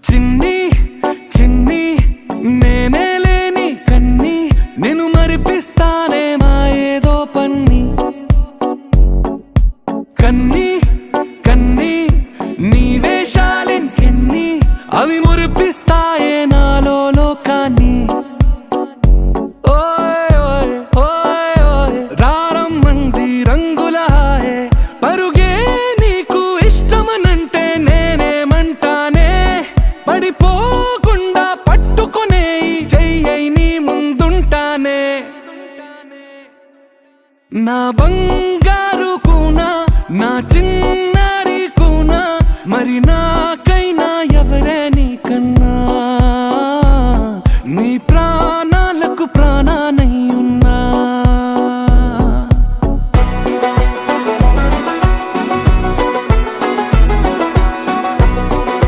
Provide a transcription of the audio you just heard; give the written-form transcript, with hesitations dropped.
చిన్ని చిన్ని నేనే లేని కన్ని నేను మరిపిస్తానే మా ఏదో పన్ని కన్ని కన్ని నీ వేషాలెన్ని అవి మురిపిస్తాయే నాలో లోకాన్ని రారమ్మంది రంగుల హాయే పరుగే నీకు ఇష్టమనంటే నేనేమంటానే పడిపోకుండా పట్టుకునే చెయ్యై నీ ముందుంటానే నా బంగారు కూనా నా చిన్నారి కూనా మరి నా